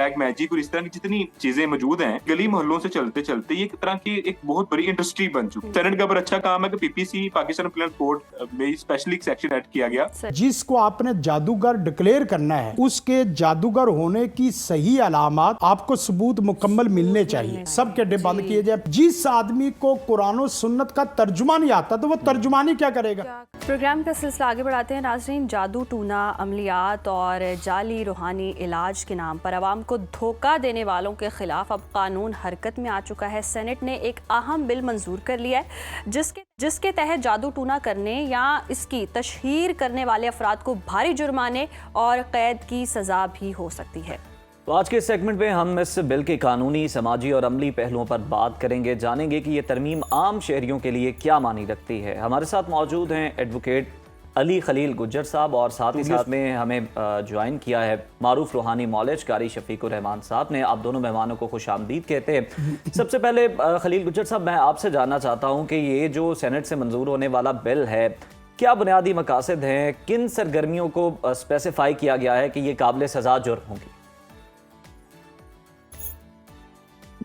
Black magic और इस तरह की जितनी चीजें मौजूद हैं, गली मोहल्लों से चलते चलते ये एक तरह की एक बहुत बड़ी इंडस्ट्री बन चुकी है। सेनेट का बड़ा अच्छा काम है कि पीपीसी पाकिस्तान प्लेन कोड में स्पेशली सेक्शन ऐड किया गया। जिसको आपने जादूगर डिक्लेयर करना है उसके जादूगर होने की सही अलामत आपको सबूत मुकम्मल मिलने चाहिए। सब के बंद किए जाए। जिस आदमी को कुरान और सुन्नत का तर्जुमा नहीं आता तो वो तर्जुमानी क्या करेगा। प्रोग्राम का सिलसिला आगे बढ़ाते हैं नाज़रीन। जादू टूना, अमलियात और जाली रूहानी इलाज के नाम पर आवाम को धोखा देने वालों के खिलाफ अब कानून हरकत में आ चुका है। सेनेट ने एक अहम बिल मंजूर कर लिया है जिसके तहत जादू टूना करने या इसकी तशहीर करने वाले अफराद को भारी जुर्माने और कैद की सज़ा भी हो सकती है। तो आज के सेगमेंट में हम इस बिल के कानूनी, समाजी और अमली पहलुओं पर बात करेंगे, जानेंगे कि ये तरमीम आम शहरियों के लिए क्या मानी रखती है। हमारे साथ मौजूद हैं एडवोकेट अली खलील गुज्जर साहब और साथ ही साथ में हमें ज्वाइन किया है मारूफ रूहानी मौलज कारी शफीकुर रहमान साहब ने। आप दोनों मेहमानों को खुश आमदीद कहते हैं। सबसे पहले खलील गुज्जर साहब, मैं आपसे जानना चाहता हूँ कि ये जो सेनेट से मंजूर होने वाला बिल है, क्या बुनियादी मकासद हैं, किन सरगर्मियों को स्पेसिफाई किया गया है कि ये काबिल सज़ा जुर्म होंगी?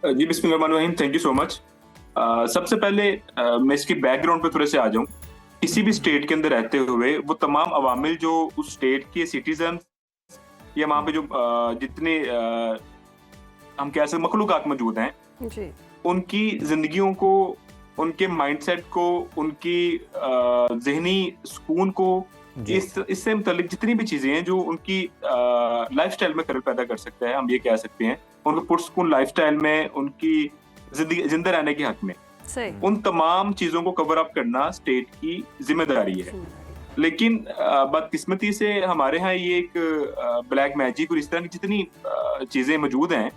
जी बिस्मिल्लाहिर्रहमानिर्रहीम, थैंक यू सो मच। सबसे पहले मैं इसकी बैकग्राउंड पे थोड़े से आ जाऊं। किसी भी स्टेट के अंदर रहते हुए वो तमाम अवामिल जो उस स्टेट के सिटीजन या वहाँ पे जो जितने हम कह सकते मखलूकात मौजूद हैं जी, उनकी जिंदगियों को, उनके माइंडसेट को, उनकी जहनी सुकून को, इससे मुतालिक जितनी भी चीजें हैं जो उनकी लाइफस्टाइल में खलल पैदा कर सकता है, हम ये कह सकते हैं उनको पुरसुकून लाइफस्टाइल में, उनकी जिंदगी जिंदा रहने के हक में, उन तमाम चीजों को कवर अप करना स्टेट की जिम्मेदारी है। लेकिन बदकिस्मती से हमारे यहाँ ये एक ब्लैक मैजिक और इस तरह की जितनी चीजें मौजूद हैं,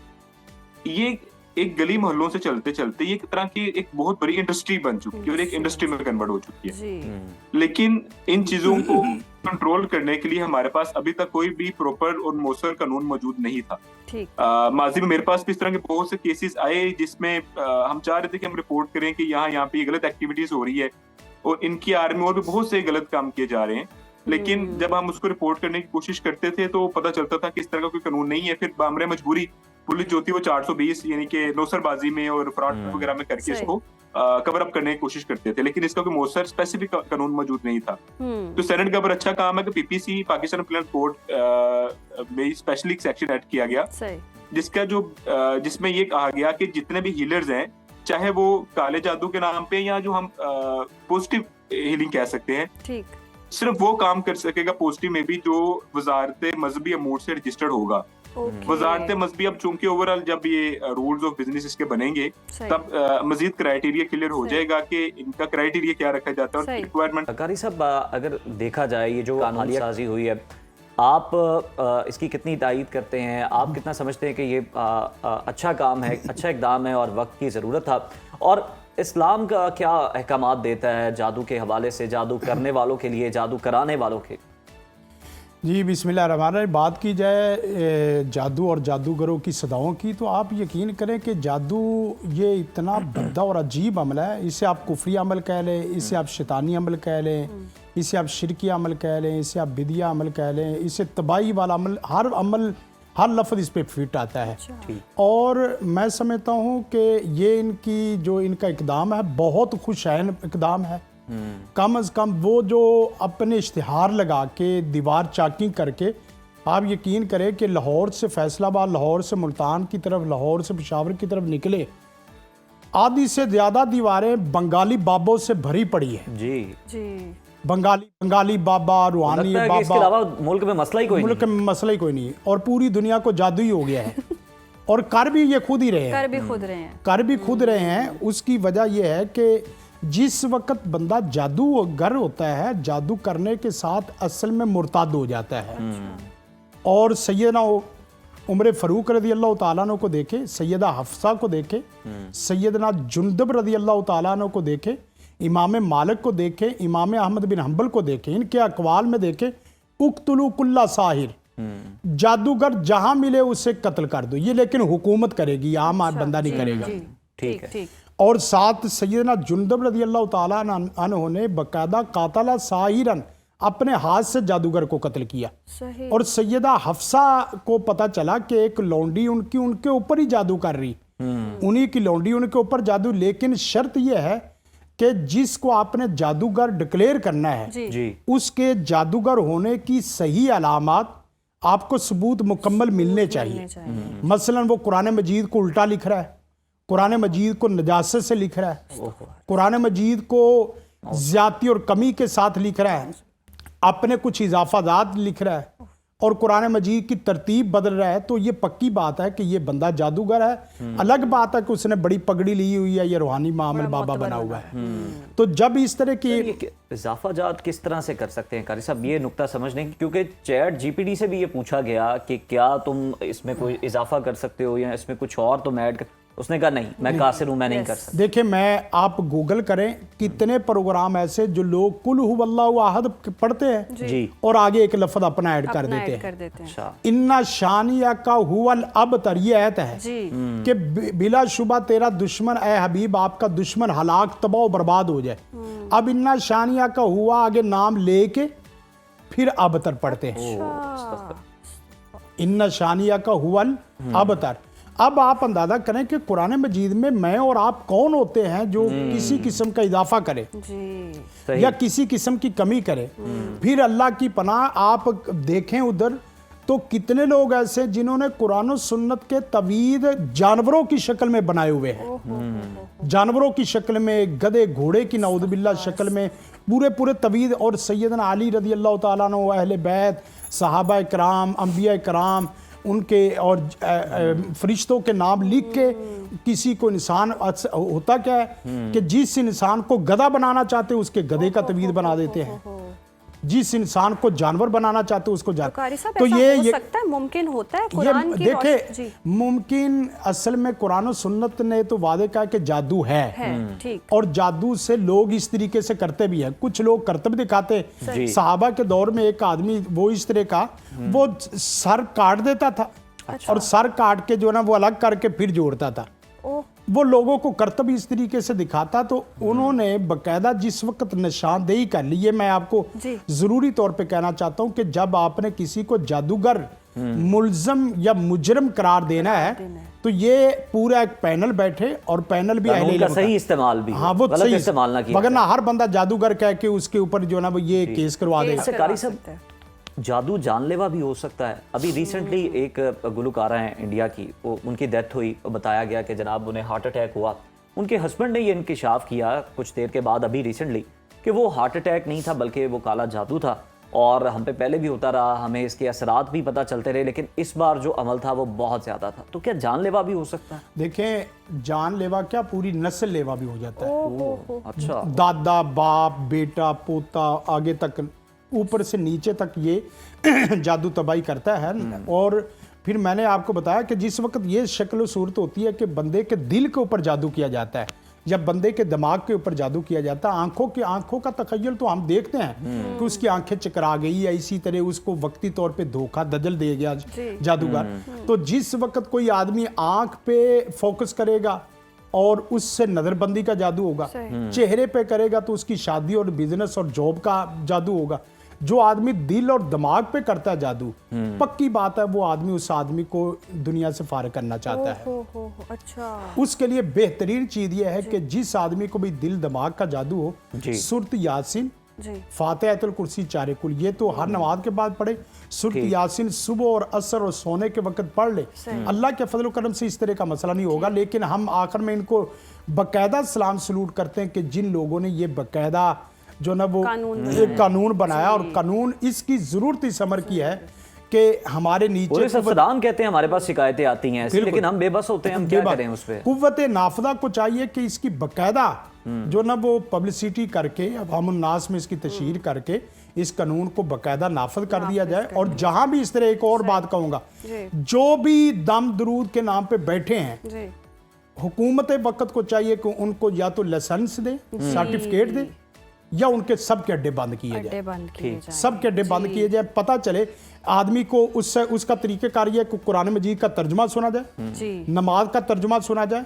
ये एक गली मोहल्लों से चलते चलते ये एक तरह की एक बहुत बड़ी इंडस्ट्री बन चुकी है और एक इंडस्ट्री में कन्वर्ट हो चुकी है। लेकिन इन चीजों को कंट्रोल करने के लिए हमारे पास अभी तक कोई भी प्रॉपर और मौसर कानून मौजूद नहीं था। माजी में मेरे पास भी इस तरह के बहुत से केसेस आए जिसमें हम चाह रहे थे कि हम रिपोर्ट करें कि यहाँ पे ये गलत एक्टिविटीज हो रही है और इनकी आड़ में और भी बहुत से गलत काम किए जा रहे हैं। लेकिन जब हम उसको रिपोर्ट करने की कोशिश करते थे तो पता चलता था कि इस तरह का कोई कानून नहीं है। फिर बामरे मजबूरी पुलिस जो थी वो 420 यानी कि नौसरबाजी में और फ्रॉड वगैरह में करके इसको कवर अप करने की कोशिश करते थे, लेकिन इसका कोई मौसर स्पेसिफिक कानून मौजूद नहीं था। तो सेनेट का बड़ा अच्छा काम है कि पीपीसी पाकिस्तान प्लेन कोड में स्पेशली सेक्शन ऐड किया गया जिसमें ये कहा गया कि जितने भी हीलर्स हैं, चाहे वो काले जादू के नाम पे या जो हम पॉजिटिव हीलिंग कह सकते हैं, सिर्फ वो काम कर सकेगा पॉजिटिव में भी जो वजारत मजहबी अमूर से रजिस्टर्ड होगा। वजारत मजहबी अब चूंकि ओवरऑल जब ये रूल्स ऑफ बिजनेस इसके बनेंगे तब मजीद क्राइटेरिया क्लियर हो जाएगा कि इनका क्राइटेरिया क्या रखा जाता है और रिक्वायरमेंट। कारी साहब, अगर देखा जाए ये जो कानूनी साजी हुई है, आप इसकी कितनी तायीद करते हैं? आप कितना समझते हैं कि ये अच्छा काम है, अच्छा इक़दाम है और वक्त की ज़रूरत था? और इस्लाम का क्या अहकामात देता है जादू के हवाले से, जादू करने वालों के लिए, जादू कराने वालों के? जी बिस्मिल्लाहिर्रहमानिर्रहीम। बात की जाए जादू और जादूगरों की सदाओं की, तो आप यकीन करें कि जादू ये इतना भद्दा और अजीब अमल है। इसे आप कुफरी अमल कह लें, इसे आप शैतानी अमल कह लें, इसे आप शिरकी अमल कह लें, इसे आप बिदिया अमल कह लें, इसे तबाही वाला अमल, हर लफ्ज़ इस पे फिट आता है। और मैं समझता हूँ कि ये इनका इक़दाम है बहुत खुशैन इक़दाम है। कम अज़ कम वो जो अपने इश्तिहार लगा के दीवार चाकिंग करके, आप यकीन करें कि लाहौर से फैसलाबाद, लाहौर से मुल्तान की तरफ, लाहौर से पेशावर की तरफ निकले, आधी से ज़्यादा दीवारें बंगाली बाबों से भरी पड़ी है। जी बंगाली बाबा, रूहानी बाबा, इसके अलावा मुल्क में मसला ही कोई नहीं और पूरी दुनिया को जादू ही हो गया है। और कर भी ये खुद ही रहे हैं। उसकी वजह यह है कि जिस वक्त बंदा जादूगर होता है, जादू करने के साथ असल में मुर्ताद हो जाता है। और सैयदना उमर फ़ारूक रज़ी अल्लाह तआला अन्हु को देखे, सैयदा हफ्सा को देखे, सैयदना जुंदब रज़ी अल्लाह तआला अन्हु को देखे, इमाम मालिक को देखे, इमाम अहमद बिन हंबल को देखे, इनके अक़वाल में देखे, उक़्तुलू कुल्ला साहिर, जादूगर जहां मिले उसे कत्ल कर दो। ये लेकिन हुकूमत करेगी, आम बंदा नहीं करेगा। ठीक है। और साथ सैयदना जुंदब रज़ी अल्लाह तआला अन्हु ने बाकायदा कातला साहिरन, अपने हाथ से जादूगर को कत्ल किया। सही। और सैयदा हफ्सा को पता चला कि एक लौंडी उनके ऊपर ही जादू कर रही, उन्हीं की लौंडी उनके ऊपर जादू। लेकिन शर्त यह है कि जिसको आपने जादूगर डिक्लेयर करना है जी। उसके जादूगर होने की सही अलामात आपको सबूत मुकम्मल मिलने चाहिए। मसलन वो कुरान मजीद को उल्टा लिख रहा है, कुरान मजीद को नजासत से लिख रहा है, कुरान मजीद को ज्यादती और कमी के साथ लिख रहा है, अपने कुछ इजाफाजात लिख रहा है और कुरान मजीद की तरतीब बदल रहा है, तो ये पक्की बात है कि ये बंदा जादूगर है। अलग बात है कि उसने बड़ी पगड़ी ली हुई है, ये रूहानी मामल बाबा बना हुआ है। तो जब इस तरह की इजाफाजात किस तरह से कर सकते हैं कारी साहब, ये नुक्ता समझने की, क्योंकि चैट जीपीटी से भी ये पूछा गया कि क्या तुम इसमें कोई इजाफा कर सकते हो या इसमें कुछ और तुम ऐड कर, उसने कहा नहीं, मैं कासिर हूं, मैं नहीं कर सकता। देखिए, मैं आप गूगल करें कितने प्रोग्राम ऐसे जो लोग कुल हुवल्लाहु अहद पढ़ते हैं जी और आगे एक लफ्ज अपना ऐड कर देते हैं। अच्छा इन्ना शानिया का हुवल अबतर, ये आयत है जी। कि बिला शुबा तेरा दुश्मन ए हबीब, आपका दुश्मन हलाक तबाह बर्बाद हो जाए। अब इन्ना शानिया का हुआ आगे नाम लेके फिर अबतर पढ़ते हैं। इन्ना शानिया का हुवल अबतर। अब आप अंदाजा करें कि कुरान मजीद में मैं और आप कौन होते हैं जो किसी किस्म का इजाफा करे जी। या किसी किस्म की कमी करे। फिर अल्लाह की पनाह आप देखें उधर तो कितने लोग ऐसे जिन्होंने कुरान और सुन्नत के तवीद जानवरों की शक्ल में बनाए हुए हैं, जानवरों की शक्ल में, गधे घोड़े की नऊज़ुबिल्लाह शक्ल में पूरे तवीद। और सैयदना अली रज़ी अल्लाह ताला अन्हु, अहले बैत, सहाबा इकराम, अंबिया इकराम, उनके और फरिश्तों के नाम लिख के किसी को इंसान, होता क्या है कि जिस इंसान को गधा बनाना चाहते हैं उसके गधे का तवीद बना देते हैं, जिस इंसान को जानवर बनाना चाहते हैं उसको जानवर। तो ये हो सकता है, मुमकिन होता है कुरान की देखिए, मुमकिन असल में कुरान और सुन्नत ने तो वादे कहा कि जादू है ठीक। और जादू से लोग इस तरीके से करते भी हैं, कुछ लोग करते भी दिखाते। सहाबा के दौर में एक आदमी वो इस तरह का, वो सर काट देता था और सर काट के जो ना वो अलग करके फिर जोड़ता था। वो लोगों को करतब इस तरीके से दिखाता, तो उन्होंने बकायदा जिस वक्त निशानदेही कर ली। ये मैं आपको जरूरी तौर पे कहना चाहता हूं कि जब आपने किसी को जादूगर, मुल्जम या मुजरम करार देना है तो ये पूरा एक पैनल बैठे और पैनल भी कानून का सही इस्तेमाल भी, हाँ वो गलत इस्तेमाल ना किया, मगर ना हर बंदा जादूगर कह के उसके ऊपर जो ना वो ये केस करवा दे। कारी साहब, जादू जानलेवा भी हो सकता है। अभी रिसेंटली एक गुलकारा हैं इंडिया की, वो उनकी डेथ हुई, बताया गया कि जनाब उन्हें हार्ट अटैक हुआ। उनके हस्बैंड ने ये इंकिशाफ किया कुछ देर के बाद, अभी रिसेंटली, कि वो हार्ट अटैक नहीं था बल्कि वो काला जादू था। और हम पे पहले भी होता रहा, हमें इसके असरात भी पता चलते रहे, लेकिन इस बार जो अमल था वो बहुत ज्यादा था। तो क्या जानलेवा भी हो सकता है? देखें, जानलेवा क्या, पूरी नस्ल लेवा भी हो जाता है। अच्छा, दादा, बाप, बेटा, पोता, आगे तक, ऊपर से नीचे तक ये जादू तबाही करता है। और फिर मैंने आपको बताया कि जिस वक्त ये शक्ल सूरत होती है कि बंदे के दिल के ऊपर जादू किया जाता है या बंदे के दिमाग के ऊपर जादू किया जाता है, आंखों का तखय्युल तो हम देखते हैं कि उसकी आंखें चकरा गई या इसी तरह उसको वक्ती तौर पे धोखा दजल दे गया जादूगर। तो जिस वक्त कोई आदमी आंख पे फोकस करेगा और उससे नजरबंदी का जादू होगा, चेहरे पे करेगा तो उसकी शादी और बिजनेस और जॉब का जादू होगा। जो आदमी दिल और दिमाग पे करता है जादू, पक्की बात है वो आदमी उस आदमी को दुनिया से फारिग करना चाहता है। अच्छा। उसके लिए बेहतरीन चीज ये है कि जिस आदमी को भी दिल दिमाग का जादू हो, सूरत यासीन, फातिहातुल कुर्सी, चारे कुल, ये तो हर नमाज के बाद पढ़े। सूरत यासीन सुबह और असर और सोने के वक्त पढ़ ले। अल्लाह के फजल करम से इस तरह का मसला नहीं होगा। लेकिन हम आखिर में इनको बकायदा सलाम सलूट करते हैं कि जिन लोगों ने ये बकायदा जो ना वो एक कानून बनाया, और कानून इसकी जरूरत इस अमर की है कि हमारे नीचे सद्दाम कहते हैं हमारे पास शिकायतें आती हैं, लेकिन हम बेबस होते हैं, हम क्या करें उस पे। कुव्वत नाफदा को चाहिए कि इसकी बकायदा जो ना वो पब्लिसिटी करके, अवाम उन्नास में इसकी तशहीर करके इस कानून को बकायदा नाफद कर दिया जाए। और जहां भी इस तरह, एक और बात कहूंगा, जो भी दम दरूद के नाम पे बैठे हैं, हुकूमत वक्त को चाहिए कि उनको या तो लाइसेंस दे, सर्टिफिकेट दे, या उनके सब के अड्डे बंद किए जाए, सब के अड्डे बंद किए जाए। पता चले आदमी को उससे उसका तरीक़ेकार ये कि कुरान मजीद का तर्जुमा सुना जाए, नमाज का तर्जुमा सुना जाए,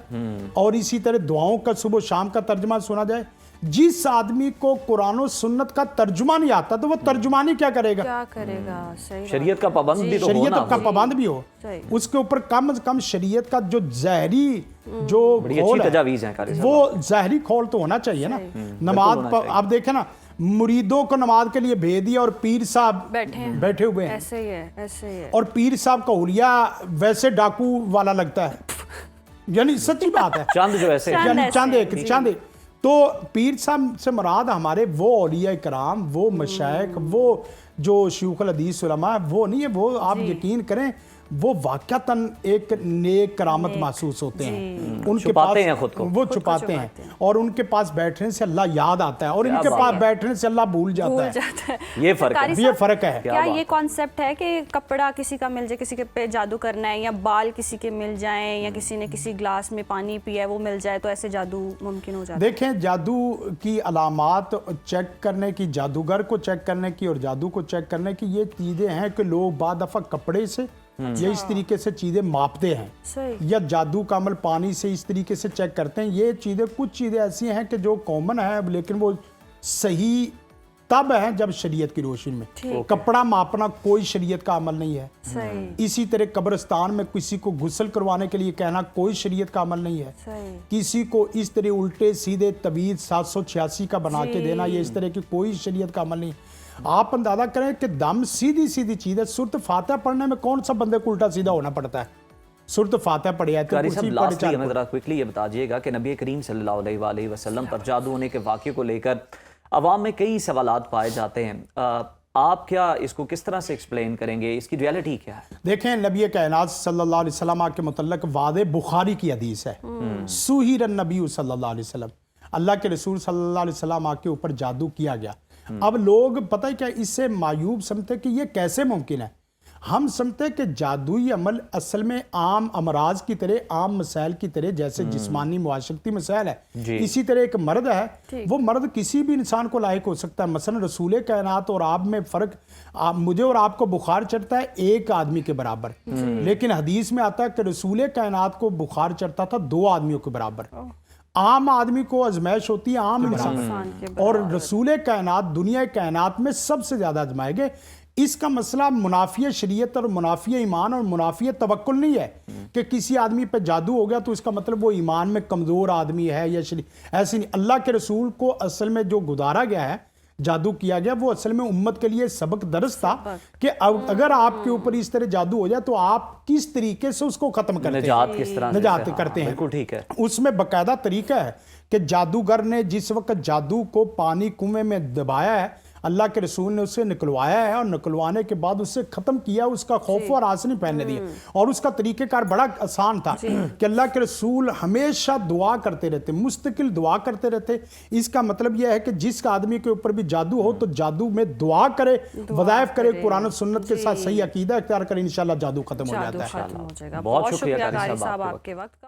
और इसी तरह दुआओं का सुबह शाम का तर्जुमा सुना जाए। जिस आदमी को कुरान और सुन्नत का तर्जुमा नहीं आता तो वो तर्जुमानी क्या करेगा, क्या करेगा? सही बात। शरीयत का पाबंद भी तो हो शरीयत ना। का पाबंद भी हो, सही। उसके ऊपर कम से कम शरीयत का जो जहरी जो बड़ी खोल अच्छी है, तजावीज़ हैं कारी साहब। वो जहरी खोल तो होना चाहिए ना। नमाज होना चाहिए। आप देखें ना, मुरीदों को नमाज के लिए भेज दिया और पीर साहब बैठे हुए हैं, ऐसे ही है, ऐसे ही है। और पीर साहब का हुलिया वैसे डाकू वाला लगता है, यानी सच्ची बात है। चंद जो ऐसे चंद यानी ऐसे, चांद तो पीर साहब से मुराद हमारे वो औलिया कराम, वो मशाइख, वो जो शयूखुल हदीस उलमा है, वो नहीं है। वो आप यकीन करें वो वाक़तन एक नेक करामत महसूस होते हैं। उनके छुपाते हैं खुद को। वो छुपाते हैं, और उनके पास बैठने से अल्लाह याद आता है, और इनके पास बैठने से अल्लाह भूल जाता है। ये फर्क है। कारी ये साहब, फर्क है। क्या ये कॉन्सेप्ट है कि कपड़ा किसी का मिल जाए, किसी के पे जादू करना है, या बाल किसी के मिल जाएं, या किसी ने किसी ग्लास में पानी पिया है वो मिल जाए, तो ऐसे जादू मुमकिन हो जाता है? देखें, जादू की अलामात चेक करने की, जादूगर को चेक करने की और जादू को चेक करने की ये चीज़ें हैं कि लोग बाद दफ़ा कपड़े से या इस तरीके से चीज़ें मापते हैं, सही। या जादू का अमल पानी से इस तरीके से चेक करते हैं। ये चीज़ें, कुछ चीज़ें ऐसी हैं कि जो कॉमन है, लेकिन वो सही तब है जब शरीयत की रोशनी में। कपड़ा मापना कोई शरीयत का अमल नहीं है। सही, इसी तरह कब्रिस्तान में किसी को गुस्ल करवाने के लिए कहना कोई शरीयत का अमल नहीं है। सही। किसी को इस तरह उल्टे सीधे तवीज़ 786 का बना के देना, ये इस तरह की कोई शरीयत का अमल नहीं। आप अंदाजा करें कि दम सीधी सीधी चीज़ है। सूरत फातिहा पढ़ने में कौन सा बंदे को उल्टा सीधा होना पड़ता है? सूरत फातिहा पढ़ी है तो कारी कुर्सी साहब, पढ़ लास्टली हमें चार ज़रा क्विकली ये बताइएगा कि नबी करीम सल्लल्लाहु अलैहि वसल्लम पर जादू होने के वाक़े को लेकर अवाम में कई सवालात पाए जाते हैं। आप क्या इसको किस तरह से एक्सप्लेन करेंगे? इसकी रियलिटी क्या है? देखें, नबी कायनात सल्लल्लाहु अलैहि वसल्लम के मुतल्लिक़ वादे बुखारी की हदीस है, सुहिरन नबी सल्लल्लाहु अलैहि वसल्लम, अल्लाह के रसूल सल्लल्लाहु अलैहि वसल्लम के ऊपर जादू किया गया। अब लोग पता है क्या, इससे मायूब समझते कि ये कैसे मुमकिन है। हम समझते हैं कि जादुई अमल असल में आम अमराज की तरह, आम मसाइल की तरह, जैसे जिस्मानी मुआशरती मसाइल है, इसी तरह एक मर्द है, वो मर्द किसी भी इंसान को लायक हो सकता है। मसलन रसूल कायनात और आप में फ़र्क, मुझे और आपको बुखार चढ़ता है एक आदमी के बराबर, लेकिन हदीस में आता है कि रसूल कायनात को बुखार चढ़ता था 2 आदमियों के बराबर। आम आदमी को आजमाइश होती है आम इंसान, और रसूल कायनात दुनिया कायनात में सबसे ज़्यादा आजमाए गए। इसका मसला मुनाफिय शरीयत और मुनाफिय ईमान और मुनाफिय तवक्कुल नहीं है कि किसी आदमी पे जादू हो गया तो इसका मतलब वो ईमान में कमज़ोर आदमी है या ऐसी नहीं। अल्लाह के रसूल को असल में जो गुजारा गया है, जादू किया गया, वो असल में उम्मत के लिए सबक दर्स था कि अगर आपके ऊपर इस तरह जादू हो जाए तो आप किस तरीके से उसको खत्म करते हैं, निजात किस तरह से निजात करते हैं। बिल्कुल ठीक है। उसमें बाकायदा तरीका है कि जादूगर ने जिस वक्त जादू को पानी कुएं में दबाया है, अल्लाह के रसूल ने उसे निकलवाया है, और निकलवाने के बाद उससे ख़त्म किया, उसका खौफ और आस नहीं पहनने दिया। और उसका तरीक़ेकार बड़ा आसान था कि अल्लाह के रसूल हमेशा दुआ करते रहते, मुस्तकिल दुआ करते रहते। इसका मतलब यह है कि जिस आदमी के ऊपर भी जादू हो तो जादू में दुआ करे, वज़ाइफ करे, कुरान और सुन्नत के साथ सही अकीदा इख्तियार करे, इंशाअल्लाह जादू खत्म हो जाता है। खत्म हो जाएगा। बहुत बहुत शुक्रिया शुक्रिया कारी कारी साहब साहब आपके आपके वक्त का।